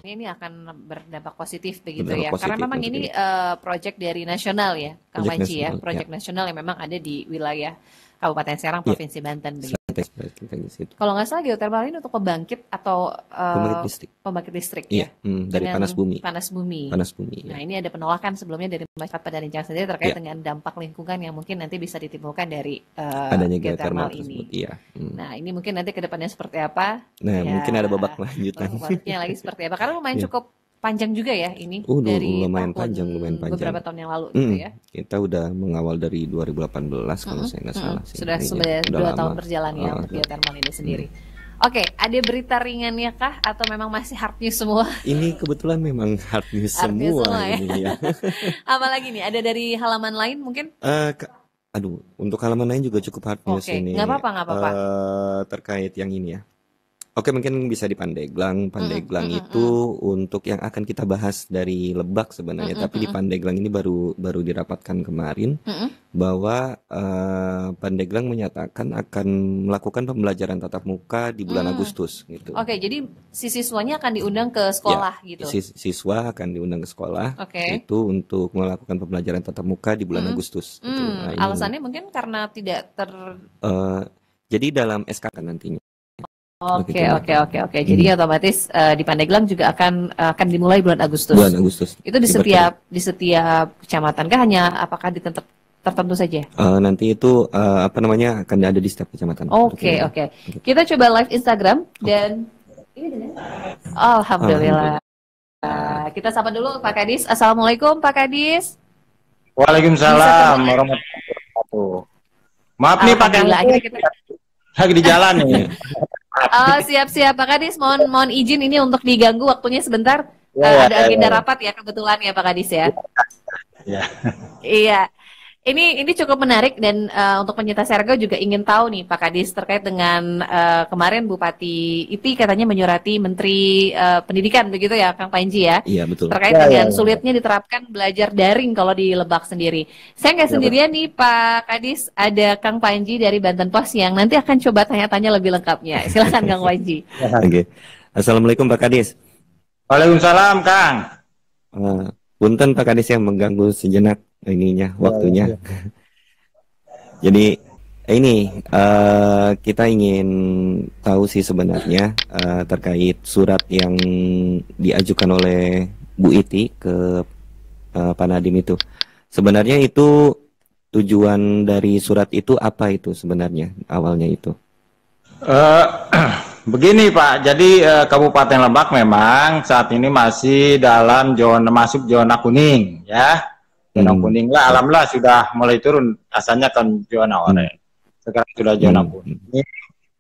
tampaknya ini akan berdampak positif begitu Berdampak ya. Karena positif memang untuk ini ini. proyek dari nasional ya, Kang Proyek Panji ya, nasional, ya. proyek nasional yang memang ada di wilayah Kabupaten Serang, Iya, Provinsi Banten begitu. strategis itu. Kalau nggak salah geotermal ini untuk pembangkit atau Pembangkit listrik. pembangkit listrik Iya, ya, dari dengan panas bumi. panas bumi. Panas bumi, ya. Nah, ini ada penolakan sebelumnya dari masyarakat Padanincang sendiri terkait Iya, dengan dampak lingkungan yang mungkin nanti bisa ditimbulkan dari adanya geotermal geothermal tersebut, ini. iya. Nah, ini mungkin nanti ke depannya seperti apa? Nah, Ya, mungkin ada babak lanjutan. babaknya lagi seperti apa? Karena lumayan Iya. cukup panjang juga ya ini dari Lumayan tahun panjang. beberapa tahun yang lalu gitu ya. Kita udah mengawal dari 2018 kalau saya nggak salah sih. Sudah Iya, udah 2 lama. tahun berjalan ya untuk geothermal ini sendiri. Oke, ada berita ringannya kah atau memang masih hard news semua? Ini kebetulan memang hard news Hard news semua semua ya. ini ya. Apalagi nih? Ada dari halaman lain mungkin? Aduh, untuk halaman lain juga cukup hard news Oke, ini. nggak apa-apa. Terkait yang ini ya. Oke, mungkin bisa di Pandeglang. Pandeglang itu untuk yang akan kita bahas dari Lebak sebenarnya, tapi di Pandeglang ini baru dirapatkan kemarin bahwa Pandeglang menyatakan akan melakukan pembelajaran tatap muka di bulan Agustus gitu. Oke, jadi si siswanya akan diundang ke sekolah gitu. Siswa akan diundang ke sekolah. Oke. Itu untuk melakukan pembelajaran tatap muka di bulan Agustus. Gitu. Nah, ini, Alasannya mungkin karena tidak jadi dalam SK kan nantinya. Oke. Jadi otomatis di Pandeglang juga akan dimulai bulan Agustus. Bulan Agustus. Itu di setiap kecamatan kah, hanya apakah di tempat tertentu saja? Nanti itu akan ada di setiap kecamatan. Oke. Kita coba live Instagram dan ini alhamdulillah. Kita sapa dulu Pak Kadis. Assalamualaikum Pak Kadis. Waalaikumsalam warahmatullahi wabarakatuh. Maaf nih Pak lagi di jalan nih. Siap Pak Kadis, mohon izin ini untuk diganggu waktunya sebentar. Ada agenda rapat ya kebetulan ya Pak Kadis ya. Iya. Ini cukup menarik dan untuk penyintas Serga juga ingin tahu nih Pak Kadis terkait dengan kemarin Bupati Iti katanya menyurati Menteri Pendidikan begitu ya Kang Panji ya. Iya betul. Terkait dengan sulitnya diterapkan belajar daring kalau di Lebak sendiri. Saya nggak sendirian nih Pak Kadis, ada Kang Panji dari Banten Pos yang nanti akan coba tanya-tanya lebih lengkapnya. Silakan Kang Panji. Oke. Assalamualaikum Pak Kadis. Waalaikumsalam Kang. Punten Pak Kadis yang mengganggu sejenak waktunya. Jadi ini kita ingin tahu sih sebenarnya terkait surat yang diajukan oleh Bu Iti ke Pak Nadiem itu. Sebenarnya itu tujuan dari surat itu apa itu sebenarnya awalnya itu? Begini Pak, jadi Kabupaten Lebak memang saat ini masih dalam masuk zona kuning ya. Zona kuning lah, alhamdulillah sudah mulai turun, asalnya kan zona oranye. Sekarang sudah zona kuning.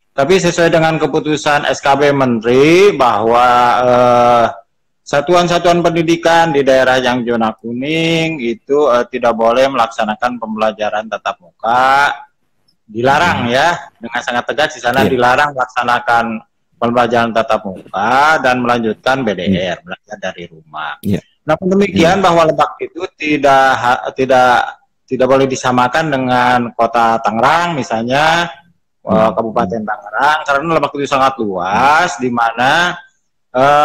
Tapi sesuai dengan keputusan SKB Menteri bahwa satuan-satuan pendidikan di daerah yang zona kuning itu tidak boleh melaksanakan pembelajaran tatap muka. Dilarang ya, dengan sangat tegas di sana dilarang melaksanakan pembelajaran tatap muka dan melanjutkan BDR, belajar dari rumah. Namun demikian bahwa Lebak itu tidak boleh disamakan dengan Kota Tangerang misalnya, Kabupaten Tangerang, karena Lebak itu sangat luas, di mana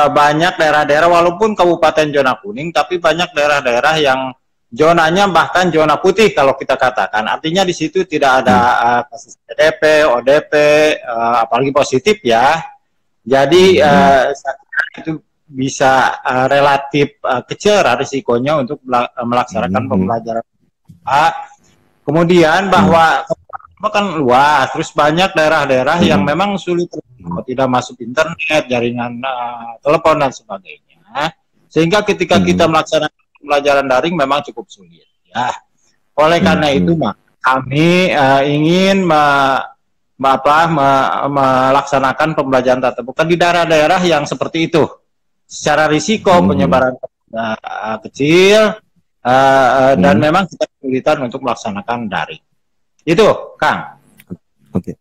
banyak daerah-daerah walaupun Kabupaten zona kuning, tapi banyak daerah-daerah yang zonanya bahkan zona putih kalau kita katakan, artinya di situ tidak ada kasus PDP, ODP, apalagi positif ya. Jadi itu bisa relatif kecil risikonya untuk melaksanakan pembelajaran. Kemudian bahwa kan luas, terus banyak daerah-daerah yang memang sulit tidak masuk internet, jaringan telepon dan sebagainya, sehingga ketika kita melaksanakan pembelajaran daring memang cukup sulit ya. Oleh karena itu kami ingin melaksanakan pembelajaran tatap muka di daerah-daerah yang seperti itu. Secara risiko penyebaran kecil dan memang kita kesulitan untuk melaksanakan daring. Itu, Kang. Oke.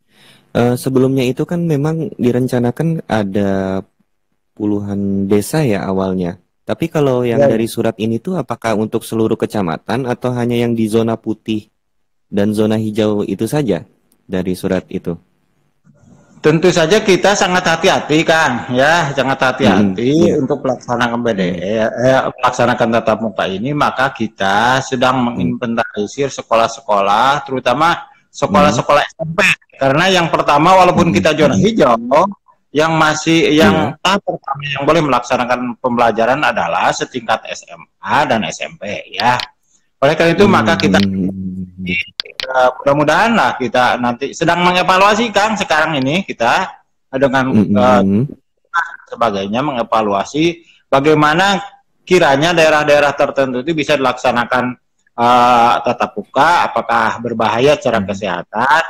Sebelumnya itu kan memang direncanakan ada puluhan desa ya awalnya. Tapi kalau yang dari surat ini tuh apakah untuk seluruh kecamatan atau hanya yang di zona putih dan zona hijau itu saja dari surat itu? tentu saja kita sangat hati-hati, Kang, ya, sangat hati-hati untuk melaksanakan melaksanakan tatap muka ini. Maka kita sedang menginventarisir sekolah-sekolah, terutama sekolah-sekolah SMP. Karena yang pertama, walaupun kita zona hijau, yang tahap pertama yang boleh melaksanakan pembelajaran adalah setingkat SMA dan SMP, ya. Oleh karena itu maka kita mudah-mudahan lah kita nanti sedang mengevaluasi, Kang, sekarang ini kita dengan sebagainya mengevaluasi bagaimana kiranya daerah-daerah tertentu itu bisa dilaksanakan tatap muka, apakah berbahaya secara kesehatan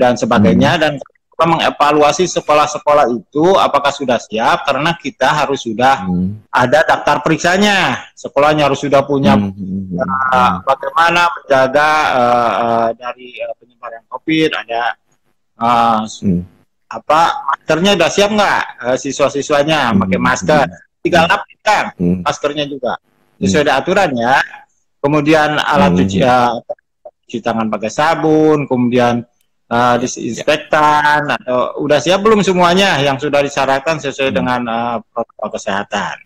dan sebagainya, dan kita mengevaluasi sekolah-sekolah itu apakah sudah siap, karena kita harus sudah ada daftar periksanya, sekolahnya harus sudah punya bagaimana menjaga dari penyebaran COVID, ada maskernya sudah siap nggak, siswa-siswanya pakai masker 3 lapis, kan, maskernya juga sesuai dengan aturannya, kemudian alat cuci tangan pakai sabun, kemudian disinfektan, atau udah siap belum semuanya yang sudah disyaratkan sesuai dengan protokol kesehatan.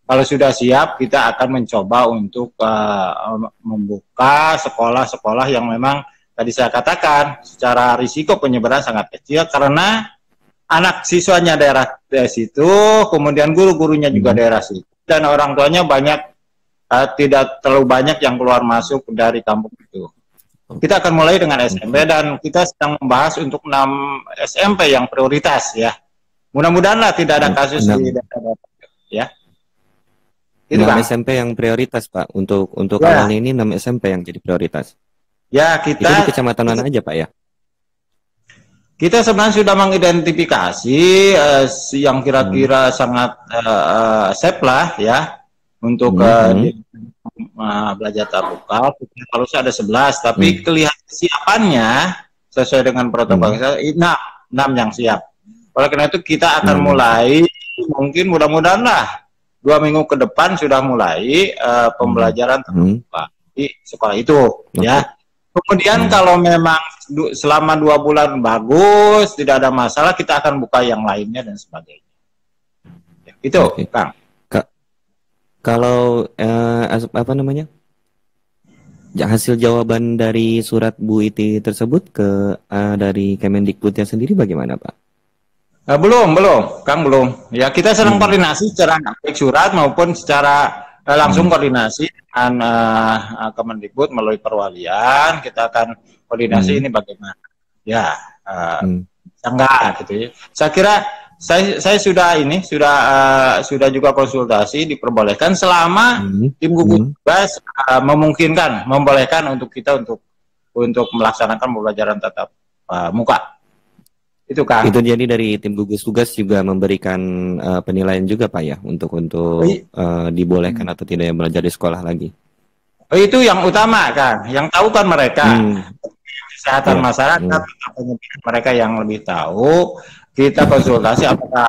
Kalau sudah siap, kita akan mencoba untuk membuka sekolah-sekolah yang memang tadi saya katakan secara risiko penyebaran sangat kecil, karena anak siswanya daerah situ, kemudian guru-gurunya juga daerah situ, dan orang tuanya banyak, tidak terlalu banyak yang keluar masuk dari kampung itu. Kita akan mulai dengan SMP, dan kita sedang membahas untuk 6 SMP yang prioritas, ya. Mudah-mudahan tidak ada kasus di daerah, ya. Itu 6 SMP yang prioritas, Pak. Untuk awal ini 6 SMP yang jadi prioritas. Ya, kita itu di kecamatan mana aja, Pak, ya? Kita sebenarnya sudah mengidentifikasi yang kira-kira sangat safe lah, ya, untuk belajar tatap muka. Harus ada 11, tapi kelihatan siapannya sesuai dengan protokol kesehatan 6 yang siap. Oleh karena itu kita akan mulai, mungkin mudah-mudahan lah 2 minggu ke depan sudah mulai pembelajaran tatap muka di sekolah itu, ya. Kemudian kalau memang selama 2 bulan bagus, tidak ada masalah, kita akan buka yang lainnya dan sebagainya. Ya, itu, Kang. Kalau apa namanya, hasil jawaban dari surat Bu Iti tersebut ke dari Kemendikbudnya sendiri bagaimana, Pak? Belum, Kang, belum. Ya, kita sedang koordinasi secara baik surat maupun secara langsung koordinasi dengan Kemendikbud melalui perwalian. Kita akan koordinasi ini bagaimana. Ya, enggak gitu ya. Saya kira saya sudah juga konsultasi, diperbolehkan selama tim gugus tugas membolehkan untuk kita untuk melaksanakan pembelajaran tatap muka. Itu, Kang. Itu jadi dari tim gugus tugas juga memberikan penilaian juga, Pak, ya, untuk dibolehkan atau tidak belajar di sekolah lagi. Itu yang utama, Kang. Yang tahu kan mereka. Kesehatan masyarakat, mereka yang lebih tahu. Kita konsultasi apakah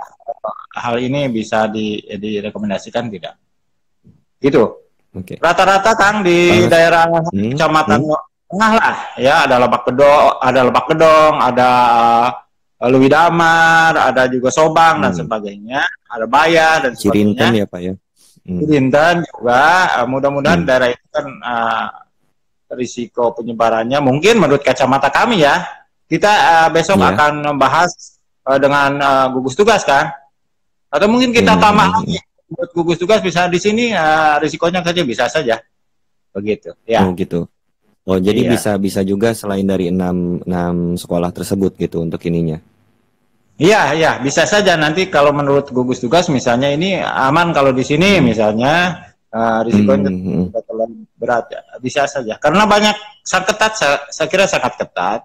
hal ini bisa direkomendasikan tidak. Gitu. Rata-rata, Kang, di daerah kecamatan tengah lah, ya, ada Lebak Gedong, ada Lewi Damar, ada juga Sobang dan sebagainya, ada Bayah dan sebagainya. Cirinten ya, Pak, ya. Cirinten juga, mudah-mudahan daerah itu kan risiko penyebarannya mungkin menurut kacamata kami, ya. Kita besok akan membahas dengan gugus tugas, kan, atau mungkin kita tambah lagi buat gugus tugas bisa di sini risikonya saja bisa saja begitu, ya. Gitu. Jadi bisa juga selain dari 6 sekolah tersebut gitu untuk ininya. Iya, bisa saja nanti kalau menurut gugus tugas misalnya ini aman kalau di sini misalnya risikonya tidak terlalu berat, ya. Bisa saja karena banyak sangat ketat, saya kira sangat ketat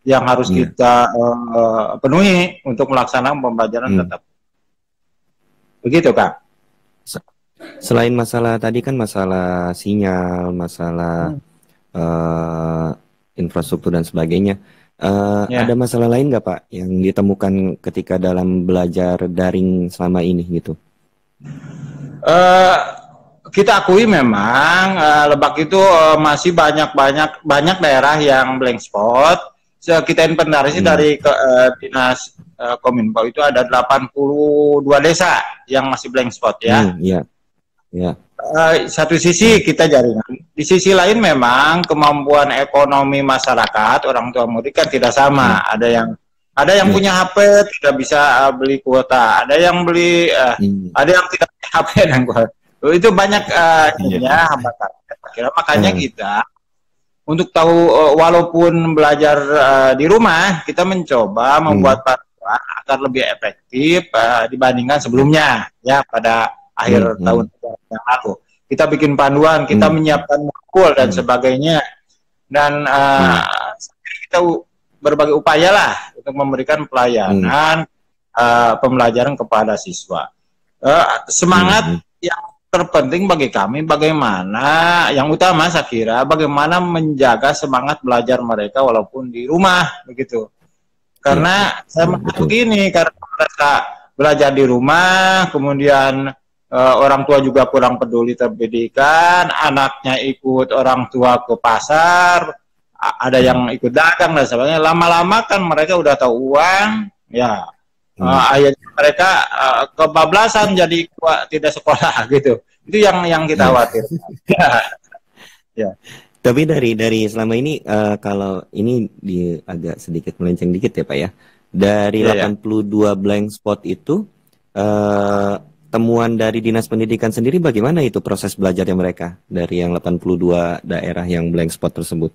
yang harus kita penuhi untuk melaksanakan pembelajaran tetap. Begitu, Kak. Selain masalah tadi kan masalah sinyal, masalah infrastruktur dan sebagainya, ada masalah lain nggak, Pak, yang ditemukan ketika dalam belajar daring selama ini gitu? Kita akui memang Lebak itu masih banyak daerah yang blank spot. kita inventarisasi dari Dinas Kominfo itu ada 82 desa yang masih blank spot ya. Satu sisi kita jaringan, di sisi lain memang kemampuan ekonomi masyarakat orang tua murid kan tidak sama. Ada yang punya HP tidak bisa beli kuota, ada yang beli, ada yang tidak punya HP dan kuota. Itu banyak hambatan. Makanya kita untuk tahu walaupun belajar di rumah, kita mencoba membuat panduan agar lebih efektif dibandingkan sebelumnya ya pada akhir tahun yang lalu. Kita bikin panduan, kita menyiapkan modul dan sebagainya, dan kita berbagai upaya lah untuk memberikan pelayanan pembelajaran kepada siswa. Semangat yang terpenting bagi kami bagaimana, yang utama saya kira bagaimana menjaga semangat belajar mereka walaupun di rumah begitu. Karena saya melihat begini, karena mereka belajar di rumah, kemudian orang tua juga kurang peduli pendidikan, anaknya ikut orang tua ke pasar, ada yang ikut dagang dan sebagainya. Lama-lama kan mereka udah tahu uang, ya akhirnya mereka kebablasan jadi tidak sekolah gitu. Itu yang kita khawatir. Ya. Tapi dari selama ini kalau ini agak sedikit melenceng dikit ya Pak ya. Dari 82 blank spot itu temuan dari Dinas Pendidikan sendiri bagaimana itu proses belajarnya mereka dari yang 82 daerah yang blank spot tersebut?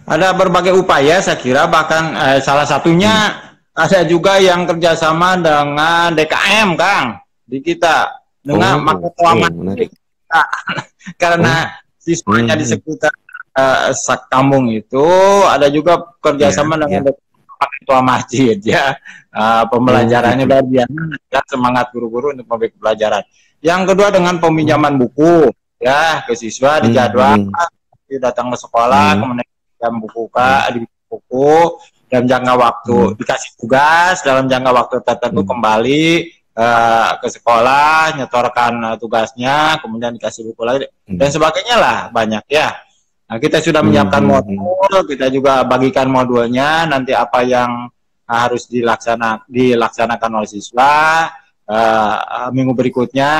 Ada berbagai upaya saya kira, bahkan salah satunya ada juga yang kerjasama dengan DKM Kang di kita dengan Ketua Majid karena siswanya di sekitar Kampung itu ada juga kerjasama dengan Ketua Masjid ya. Pembelajarannya luar biasa, semangat guru-guru untuk memberi pelajaran. Yang kedua dengan peminjaman buku ya ke siswa di jadwal, datang ke sekolah kemudian di buku dalam jangka waktu, dikasih tugas dalam jangka waktu tertentu kembali ke sekolah, nyetorkan tugasnya, kemudian dikasih buku lagi dan sebagainya lah, banyak ya. Nah, kita sudah menyiapkan modul, kita juga bagikan modulnya, nanti apa yang harus dilaksanakan oleh siswa minggu berikutnya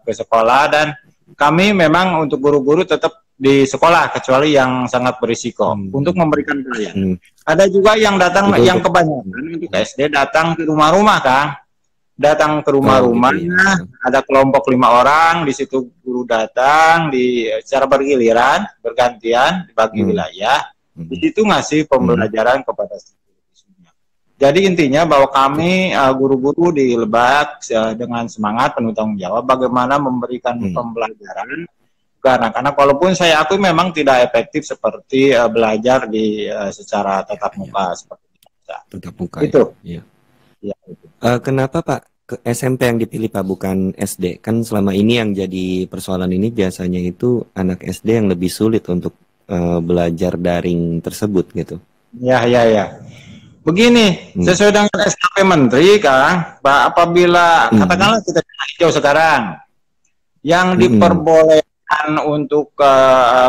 ke sekolah, dan kami memang untuk guru-guru tetap di sekolah kecuali yang sangat berisiko untuk memberikan pelayanan. Ada juga yang datang yang kebanyakan untuk SD datang ke rumah-rumah Kang. Datang ke rumah-rumah, ada kelompok 5 orang, di situ guru datang secara bergiliran, bergantian, dibagi wilayah, di situ ngasih pembelajaran kepada siswa. Jadi intinya bahwa kami guru-guru di Lebak dengan semangat penuh tanggung jawab bagaimana memberikan pembelajaran ke anak-anak, walaupun saya akui memang tidak efektif seperti belajar secara tatap muka seperti itu. Tatap muka itu. Ya. Ya, kenapa Pak ke SMP yang dipilih Pak bukan SD? Kan selama ini yang jadi persoalan ini biasanya itu anak SD yang lebih sulit untuk belajar daring tersebut gitu. Ya. Begini, sesuai dengan SKP Menteri Kang, Pak, apabila katakanlah kita hijau sekarang, yang diperbolehkan untuk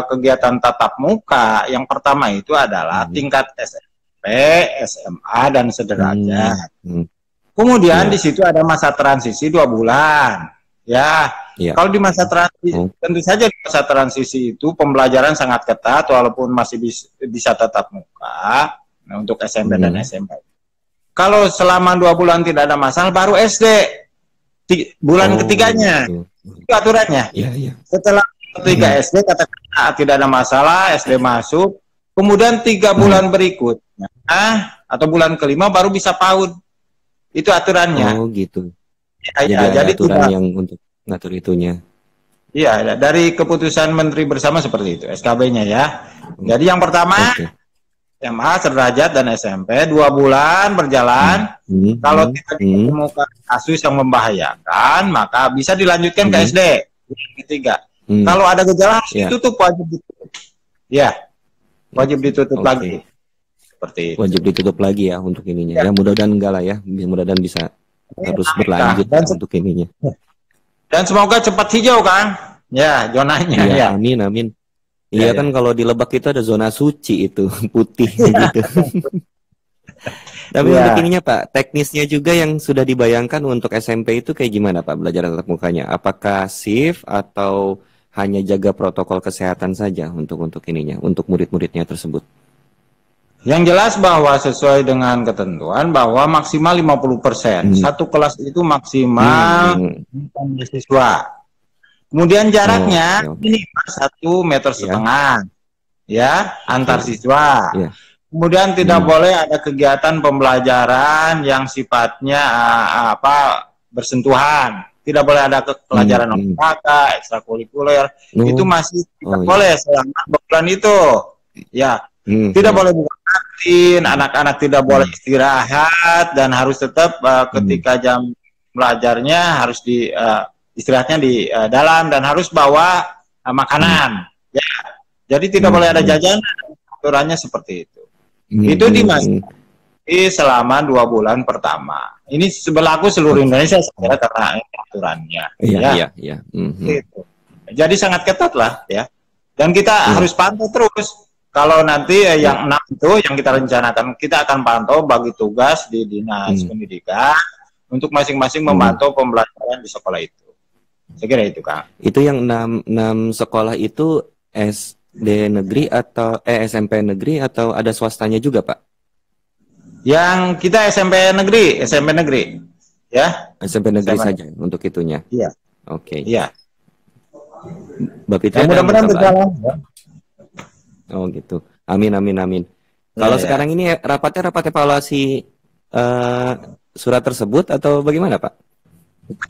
kegiatan tatap muka, yang pertama itu adalah tingkat SMP, SMA dan sederajat. Kemudian di situ ada masa transisi 2 bulan. Ya. Kalau di masa transisi, tentu saja di masa transisi itu pembelajaran sangat ketat walaupun masih bisa tatap muka untuk SMP dan SMP. Kalau selama 2 bulan tidak ada masalah, baru SD bulan ketiganya. Itu aturannya. Setelah ketiga SD katakan tidak ada masalah, SD masuk. Kemudian 3 bulan berikutnya atau bulan kelima baru bisa PAUD. Itu aturannya. Oh gitu. Jadi aturan yang untuk ngatur itunya. Iya, dari keputusan Menteri bersama seperti itu, SKB-nya ya. Jadi yang pertama SMA, sederajat dan SMP 2 bulan berjalan. Kalau tidak ditemukan kasus yang membahayakan, maka bisa dilanjutkan ke SD. Yang ketiga. Kalau ada gejala harus ditutup, wajib ditutup. Ya, wajib ditutup lagi. Seperti itu. Wajib ditutup lagi ya untuk ininya. Ya, mudah-mudahan enggak lah ya. Mudah-mudahan bisa terus berlanjut untuk ininya. Dan semoga cepat hijau Kang. Ya, zonanya ya. Amin. Iya kan kalau di Lebak itu ada zona suci itu putih gitu. Tapi untuk Iya. ininya Pak, teknisnya juga yang sudah dibayangkan untuk SMP itu kayak gimana Pak belajar tatap mukanya? Apakah shift atau hanya jaga protokol kesehatan saja untuk ininya, untuk murid-muridnya tersebut? Yang jelas bahwa sesuai dengan ketentuan bahwa maksimal 50%. Satu kelas itu maksimal 5 siswa. Kemudian jaraknya minimal 1,5 meter, ya, antar siswa. Iya. Kemudian tidak boleh ada kegiatan pembelajaran yang sifatnya bersentuhan. Tidak boleh ada pelajaran olahraga, ekstrakurikuler. Itu masih tidak boleh selama 2 bulan itu. Ya, tidak boleh buka kantin, anak-anak tidak boleh istirahat dan harus tetap ketika jam belajarnya harus istirahatnya di dalam dan harus bawa makanan. Ya, jadi tidak boleh ada jajanan. Aturannya seperti itu. Itu dimasuki selama 2 bulan pertama. Ini berlaku seluruh Indonesia saya karena aturannya. Iya. Gitu. Jadi sangat ketat lah ya. Dan kita harus pantau terus. Kalau nanti yang 6 itu yang kita rencanakan, kita akan pantau bagi tugas di Dinas Pendidikan untuk masing-masing memantau pembelajaran di sekolah itu. Saya kira itu, Kang. Itu yang 6 sekolah itu SD negeri atau SMP negeri atau ada swastanya juga, Pak? Yang kita SMP negeri. Ya. SMP negeri saja untuk itunya. Iya. Oke. Iya. Mbak Fitri, mudah-mudahan berjalan. Oh gitu. Amin. Kalau sekarang ini rapat evaluasi surat tersebut atau bagaimana, Pak?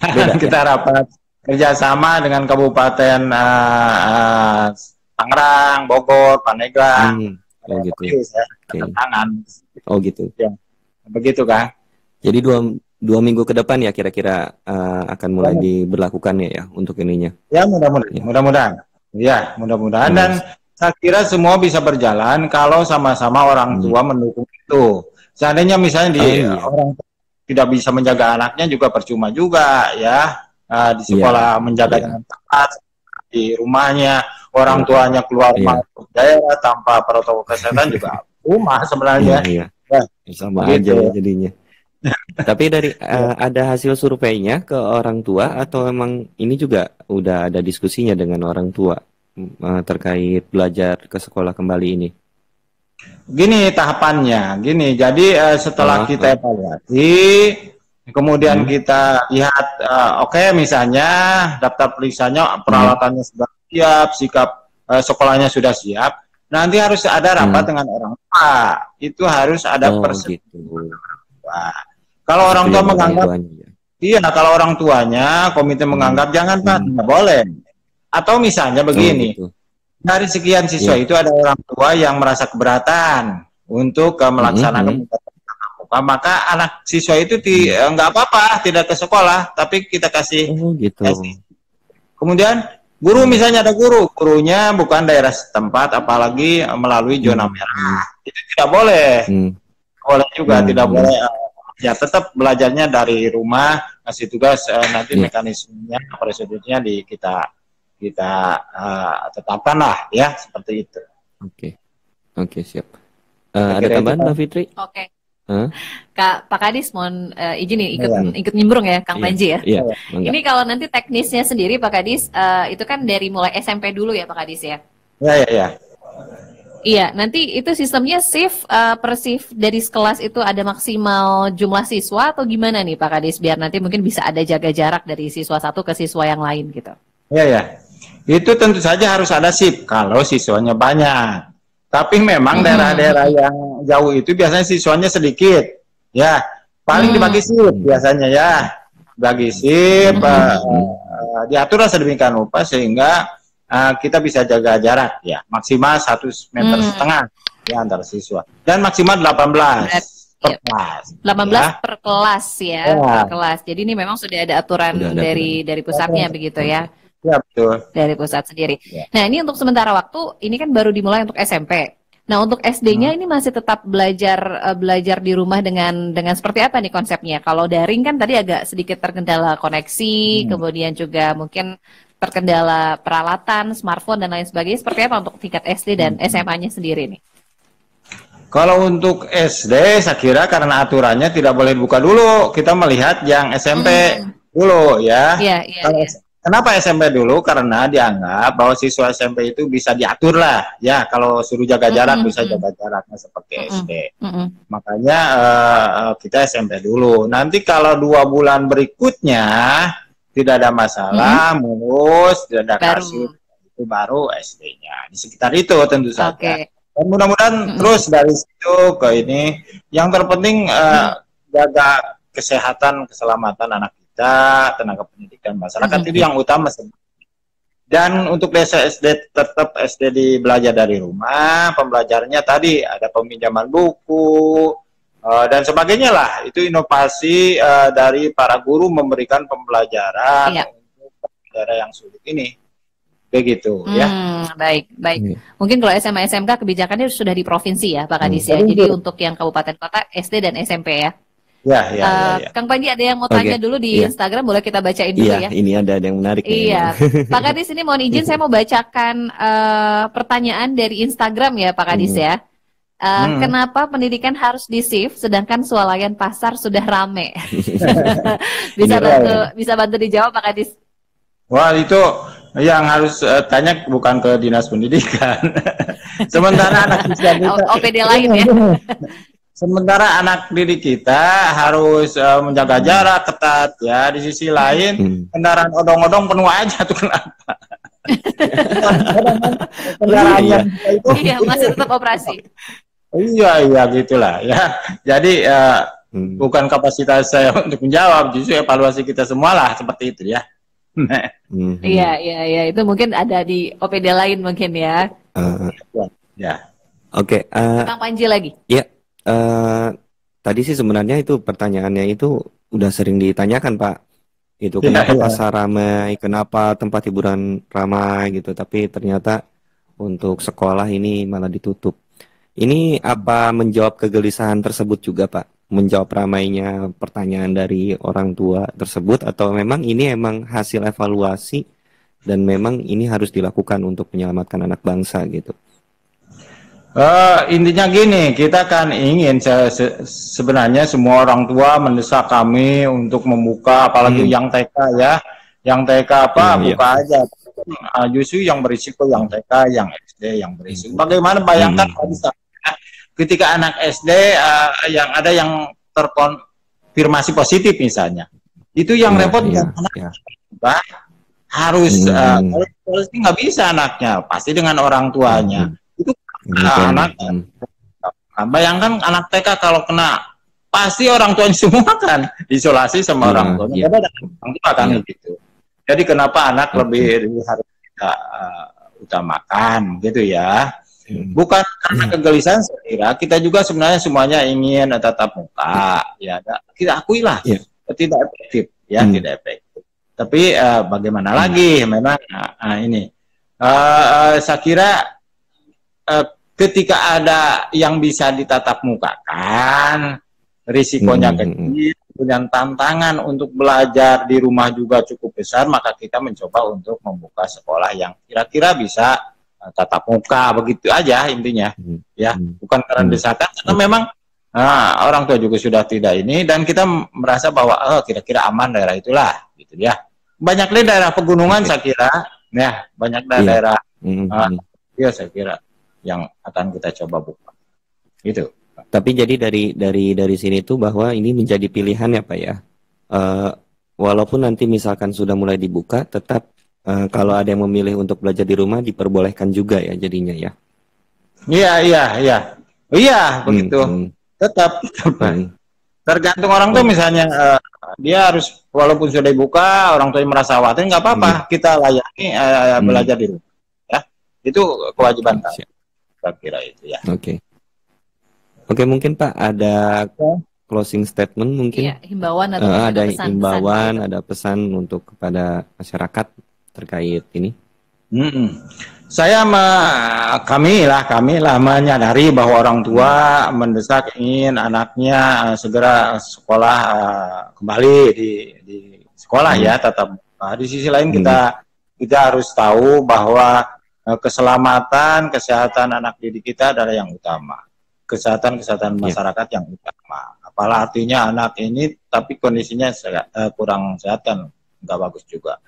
Beda, kita rapat kerjasama dengan Kabupaten Tangerang, Bogor, Pandeglang. Oh gitu. Tangan. Oh gitu. Ya. Begitu, Kang. Jadi dua minggu ke depan ya kira-kira akan mulai diberlakukannya ya untuk ininya. Ya mudah-mudahan. Ya mudah-mudahan dan saya kira semua bisa berjalan kalau sama-sama orang tua mendukung itu. Seandainya misalnya orang tidak bisa menjaga anaknya juga percuma juga ya. Di sekolah menjaga dengan tepat, di rumahnya orang tuanya keluar masuk daerah tanpa protokol kesehatan juga rumah sebenarnya. Iya. Sama aja ya jadinya. Tapi dari ada hasil surveinya ke orang tua atau emang ini juga udah ada diskusinya dengan orang tua terkait belajar ke sekolah kembali ini? Gini tahapannya, jadi setelah kita evaluasi, kemudian kita lihat, misalnya daftar periksanya, peralatannya sudah siap, sikap sekolahnya sudah siap, nanti harus ada rapat dengan orang tua, itu harus ada persetujuan. Kalau orang tua menganggap, kalau orang tuanya, komite menganggap jangan Pak, nggak boleh. Atau misalnya begini, dari sekian siswa itu ada orang tua yang merasa keberatan untuk melaksanakan maka anak siswa itu nggak apa-apa tidak ke sekolah, tapi kita kasih. Kemudian guru misalnya ada gurunya bukan daerah setempat, apalagi melalui zona merah, itu tidak boleh. Boleh juga tidak boleh. Ya tetap belajarnya dari rumah, kasih tugas nanti mekanismenya, prosedurnya kita tetapkan lah ya seperti itu. Oke, siap. Ada tambahan Mbak Fitri? Oke. Pak Kadis mohon izin nih ikut nimbrung ya Kang Panji ya. Ini kalau nanti teknisnya sendiri Pak Kadis itu kan dari mulai SMP dulu ya Pak Kadis ya. Iya, nanti itu sistemnya shift per shift dari kelas itu ada maksimal jumlah siswa atau gimana nih Pak Kadis biar nanti mungkin bisa ada jaga jarak dari siswa satu ke siswa yang lain gitu. Iya. Itu tentu saja harus ada shift kalau siswanya banyak. Tapi memang daerah-daerah yang jauh itu biasanya siswanya sedikit. Ya, paling dibagi shift biasanya ya. Bagi shift diatur sedemikian rupa sehingga kita bisa jaga jarak ya, maksimal 1,5 meter ya antara siswa dan maksimal 18 per kelas. 18 per kelas ya, per kelas. Jadi ini memang sudah ada aturan dari pusatnya begitu ya. Ya betul. Dari pusat sendiri. Nah ini untuk sementara waktu ini kan baru dimulai untuk SMP. Nah untuk SD-nya ini masih tetap belajar di rumah dengan seperti apa nih konsepnya? Kalau daring kan tadi agak sedikit terkendala koneksi, kemudian juga mungkin terkendala peralatan, smartphone dan lain sebagainya. Seperti apa untuk tingkat SD dan SMA-nya sendiri nih? Kalau untuk SD, saya kira karena aturannya tidak boleh buka dulu. Kita melihat yang SMP dulu ya. Kenapa SMP dulu? Karena dianggap bahwa siswa SMP itu bisa diatur lah. Ya, kalau suruh jaga jarak bisa jaga jaraknya seperti SD. Makanya kita SMP dulu. Nanti kalau 2 bulan berikutnya tidak ada masalah, mulus, tidak ada kasus, itu baru SD-nya. Di sekitar itu tentu saja. Dan mudah-mudahan terus dari situ ke ini. Yang terpenting jaga kesehatan, keselamatan anak kita, tenaga pendidikan masyarakat itu yang utama. Dan untuk desa SD tetap SD belajar dari rumah, pembelajarannya tadi ada peminjaman buku dan sebagainya lah. Itu inovasi dari para guru memberikan pembelajaran untuk daerah yang sulit ini. Begitu ya. Baik. Mungkin kalau SMA SMK kebijakannya sudah di provinsi ya Pak Kadis ya. Jadi untuk yang kabupaten kota SD dan SMP ya. Ya. Kang Panji ada yang mau tanya dulu di Instagram, boleh kita bacain dulu ya. Ini ada yang menarik. Iya. Pak Kadis ini mohon izin saya mau bacakan pertanyaan dari Instagram ya Pak Kadis ya. Kenapa pendidikan harus di-shift sedangkan swalayan pasar sudah rame? bisa bantu dijawab Pak Kadis? Wah, itu yang harus tanya bukan ke Dinas Pendidikan. Sementara anak didik kita OPD lain ya. Sementara anak didik kita harus menjaga jarak ketat ya. Di sisi lain kendaraan odong-odong penuh aja tuh kenapa? Kendaraannya itu masih tetap operasi. Iya gitulah ya. Jadi bukan kapasitas saya untuk menjawab, justru evaluasi kita semua lah seperti itu ya. Iya, itu mungkin ada di OPD lain mungkin ya. Oke. Kang Panji lagi. Ya, tadi sih sebenarnya itu pertanyaannya itu udah sering ditanyakan Pak. Itu kenapa pasar ramai, kenapa tempat hiburan ramai gitu, tapi ternyata untuk sekolah ini malah ditutup. Ini apa menjawab kegelisahan tersebut juga Pak? Menjawab ramainya pertanyaan dari orang tua tersebut, atau memang ini emang hasil evaluasi dan memang ini harus dilakukan untuk menyelamatkan anak bangsa gitu? Intinya gini, kita kan ingin sebenarnya semua orang tua mendesak kami untuk membuka, apalagi yang TK ya, yang TK buka aja. Justru yang berisiko yang TK, yang SD yang berisiko. Bagaimana bayangkan ketika anak SD yang ada yang terkonfirmasi positif misalnya, itu yang repot anak harus polisi nggak bisa anaknya, pasti dengan orang tuanya. Itu anak bayangkan anak TK kalau kena, pasti orang tuanya semua kan isolasi sama orang tuanya. Orang tua kan gitu. Jadi kenapa anak lebih harus kita utamakan gitu ya. Bukan karena kegelisahan, saya kira kita juga sebenarnya semuanya ingin tatap muka ya, kita akuilah tidak efektif ya, tidak efektif, tapi bagaimana lagi memang ini saya kira ketika ada yang bisa ditatap mukakan, risikonya kecil, dan tantangan untuk belajar di rumah juga cukup besar, maka kita mencoba untuk membuka sekolah yang kira-kira bisa tatap muka, begitu aja intinya ya, bukan karena desakan, karena memang orang tua juga sudah tidak ini, dan kita merasa bahwa kira-kira aman daerah itulah gitu ya. Banyak daerah pegunungan saya kira ya, banyak daerah ya saya kira yang akan kita coba buka gitu. Tapi jadi dari sini tuh bahwa ini menjadi pilihan ya Pak ya, walaupun nanti misalkan sudah mulai dibuka, tetap kalau ada yang memilih untuk belajar di rumah diperbolehkan juga ya jadinya ya. Iya begitu. Tetap. Tergantung orang tuh misalnya dia harus, walaupun sudah dibuka orang tua merasa khawatir, nggak apa-apa, kita layani belajar di rumah ya. Itu kewajiban kami. Saya kira itu ya. Oke, mungkin Pak ada closing statement mungkin. Iya, himbauan atau ada himbauan, ada pesan untuk kepada masyarakat terkait ini. Kami lah menyadari bahwa orang tua mendesak ingin anaknya segera sekolah kembali di sekolah ya, tetap. Di sisi lain kita kita harus tahu bahwa keselamatan, kesehatan anak didik kita adalah yang utama. Kesehatan masyarakat yang utama. Apalah artinya anak ini tapi kondisinya kurang sehat kan nggak bagus juga.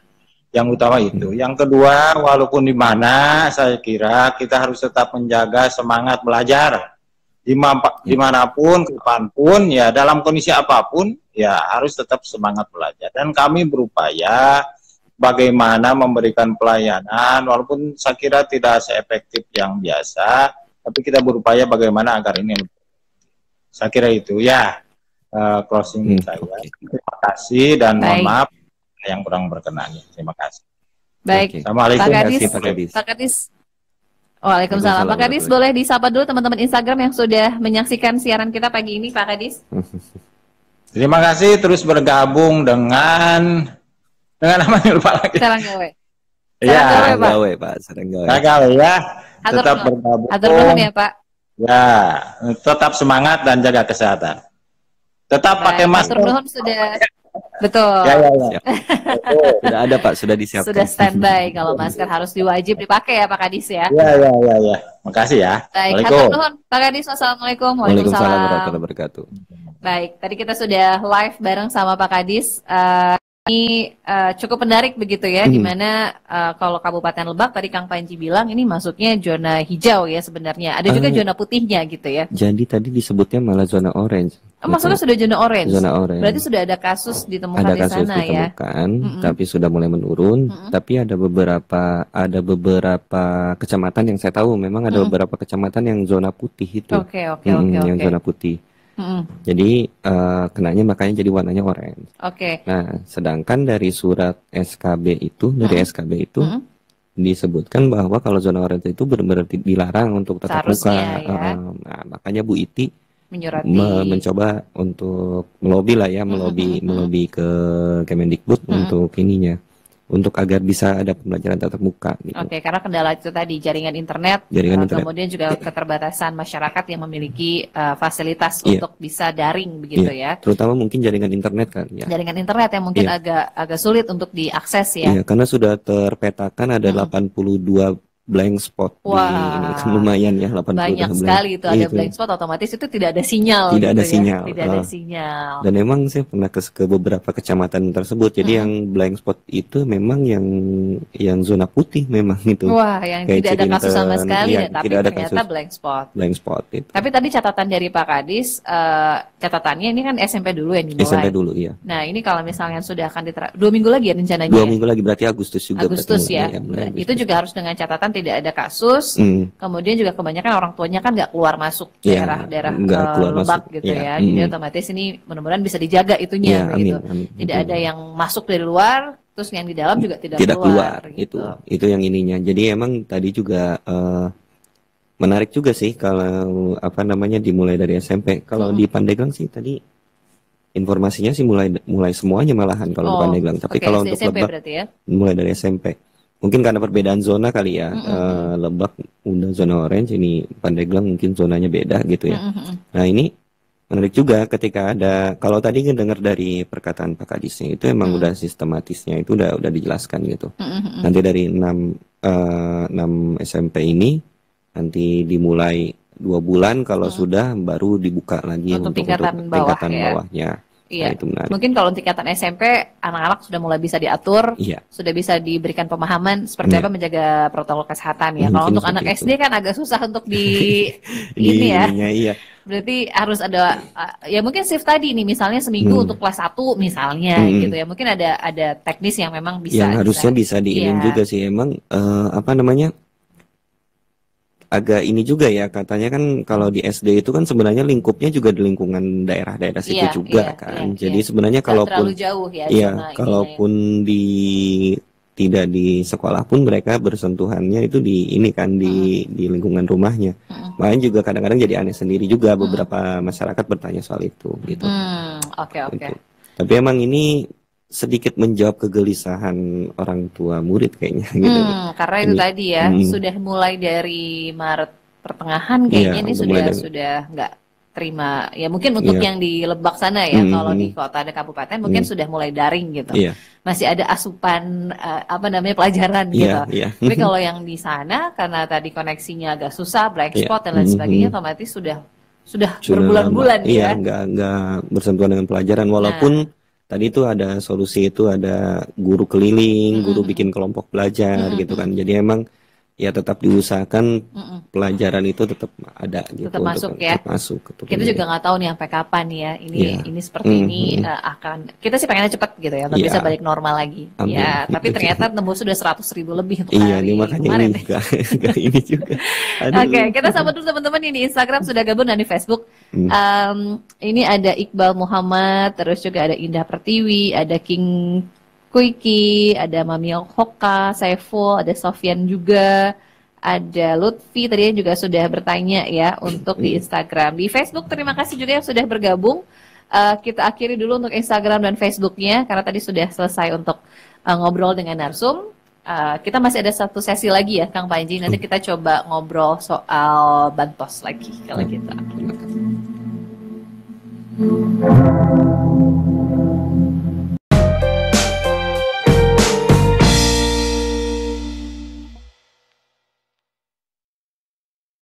Yang utama itu. Yang kedua, walaupun di mana saya kira kita harus tetap menjaga semangat belajar. Dimanapun, kapanpun, ya dalam kondisi apapun, ya harus tetap semangat belajar. Dan kami berupaya bagaimana memberikan pelayanan, walaupun saya kira tidak seefektif yang biasa, tapi kita berupaya bagaimana agar ini lebih. Saya kira itu ya closing saya. Terima kasih dan mohon maaf yang kurang berkenan. Terima kasih. Baik, Assalamualaikum. Pak Kadis. Waalaikumsalam. Pak Kadis boleh disapa dulu teman-teman Instagram yang sudah menyaksikan siaran kita pagi ini, Pak Kadis. Terima kasih terus bergabung dengan namanya lupa lagi. Saranggawe. Iya, Saranggawe, Pak. Saranggawe ya. Tetap bergabung. Atur nuhun ya, Pak. Ya, tetap semangat dan jaga kesehatan. Tetap pakai masker. Atur nuhun sudah. Betul. Ya. Sudah ada, Pak, sudah disiapkan. Sudah standby kalau masker harus diwajib dipakai ya, Pak Kadis ya. Ya. Makasih ya. Baik, atur nuhun Pak Kadis. Wassalamualaikum. Waalaikumsalam warahmatullahi wabarakatuh. Baik, tadi kita sudah live bareng sama Pak Kadis. Ini cukup menarik begitu ya, dimana kalau Kabupaten Lebak tadi Kang Panji bilang ini masuknya zona hijau ya sebenarnya. Ada juga zona putihnya gitu ya. Jadi tadi disebutnya malah zona orange. Maksudnya sudah zona orange. Zona orange. Berarti sudah ada kasus ditemukan ada di kasus sana ditemukan, ya. tapi sudah mulai menurun. Tapi ada beberapa kecamatan yang saya tahu memang ada beberapa kecamatan yang zona putih itu. Oke. Yang zona putih. Jadi kenanya makanya jadi warnanya orange. Nah, sedangkan dari surat SKB itu, disebutkan bahwa kalau zona orange itu berarti dilarang untuk tatap muka. Ya. Nah, makanya Bu Iti mencoba untuk melobi lah ya, melobi ke Kemendikbud untuk ininya. Untuk agar bisa ada pembelajaran tatap muka gitu. Karena kendala itu tadi jaringan internet. Kemudian juga keterbatasan masyarakat yang memiliki fasilitas untuk bisa daring begitu ya. Terutama mungkin jaringan internet kan ya. Jaringan internet yang mungkin agak sulit untuk diakses ya. Iya, karena sudah terpetakan ada 82 blank spot di ini, lumayan ya, 80 banyak sekali itu ada blank spot, otomatis itu tidak ada sinyal. Tidak ada sinyal. Tidak ada sinyal. Dan memang saya pernah ke beberapa kecamatan tersebut. Jadi yang blank spot itu memang yang zona putih memang itu. Wah, yang kayak tidak ada kasus sama sekali ya, tapi ternyata blank spot. Blank spot itu. Tapi tadi catatan dari Pak Kadis, catatannya ini kan SMP dulu yang dimulai. SMP dulu, iya. Nah, ini kalau misalnya sudah akan 2 minggu lagi ya rencananya. 2 minggu lagi berarti Agustus juga. Agustus ya. Itu juga harus dengan catatan tidak ada kasus, kemudian juga kebanyakan orang tuanya kan nggak keluar masuk daerah-daerah Lebak gitu ya. Jadi otomatis ini mudah-mudahan bisa dijaga itunya gitu. Tidak ada yang masuk dari luar, terus yang di dalam juga tidak keluar gitu. Itu yang ininya. Jadi emang tadi juga menarik juga sih kalau dimulai dari SMP. Kalau di Pandeglang sih tadi informasinya sih mulai semuanya malahan kalau di Pandeglang. Tapi kalau untuk Lebak mulai dari SMP. Mungkin karena perbedaan zona kali ya. Lebak udah zona orange, ini Pandeglang mungkin zonanya beda gitu ya. Nah, ini menarik juga ketika ada, kalau tadi dengar dari perkataan Pak Kadisnya itu emang udah sistematisnya itu udah dijelaskan gitu. Nanti dari 6 SMP ini nanti dimulai 2 bulan, kalau sudah baru dibuka lagi untuk tingkatan bawahnya. Iya. Nah, mungkin kalau tingkatan SMP anak-anak sudah mulai bisa diatur, sudah bisa diberikan pemahaman seperti apa menjaga protokol kesehatan ya. Kalau untuk anak SD kan agak susah untuk ini ya. Iya. Berarti harus ada ya mungkin shift tadi nih misalnya seminggu untuk kelas 1 misalnya gitu ya. Mungkin ada teknis yang memang bisa. Yang harusnya bisa diinin juga sih emang agak ini juga ya, katanya kan kalau di SD itu kan sebenarnya lingkupnya juga di lingkungan daerah-daerah situ juga kan. Jadi sebenarnya kalaupun jauh ya, kalaupun tidak di sekolah pun mereka bersentuhannya itu di ini kan di lingkungan rumahnya. Makanya juga kadang-kadang jadi aneh sendiri juga beberapa masyarakat bertanya soal itu gitu. Oke. Tapi emang ini sedikit menjawab kegelisahan orang tua murid kayaknya gitu. Karena itu tadi ya sudah mulai dari Maret pertengahan kayaknya ini sudah nggak terima ya mungkin untuk yang di Lebak sana ya, kalau di kota ada kabupaten mungkin sudah mulai daring gitu, masih ada asupan apa namanya pelajaran gitu. Tapi kalau yang di sana karena tadi koneksinya agak susah, black spot dan lain sebagainya, otomatis sudah berbulan-bulan ya. Nggak bersentuhan dengan pelajaran, walaupun tadi itu ada solusi, itu ada guru keliling, guru bikin kelompok belajar gitu kan. Jadi emang ya tetap diusahakan pelajaran itu tetap ada gitu, tetap masuk ya. Tetap masuk. Kita juga nggak tahu nih sampai kapan ya. Ini seperti ini akan, kita sih pengennya cepat gitu ya, tapi bisa balik normal lagi. Ya, tapi ternyata tembus sudah 100.000 lebih untuk hari ini makanya kemarin. Ini juga. Oke, kita sambut dulu teman-teman ini di Instagram sudah gabung dan di Facebook. Ini ada Iqbal Muhammad, terus juga ada Indah Pertiwi, ada King Kuiki, ada Mami Hoka, Saiful, ada Sofyan juga, ada Lutfi tadi juga sudah bertanya ya untuk di Instagram. Di Facebook terima kasih juga yang sudah bergabung. Kita akhiri dulu untuk Instagram dan Facebooknya karena tadi sudah selesai untuk ngobrol dengan narsum. Kita masih ada satu sesi lagi ya Kang Panji, nanti kita coba ngobrol soal bantos lagi kalau gitu.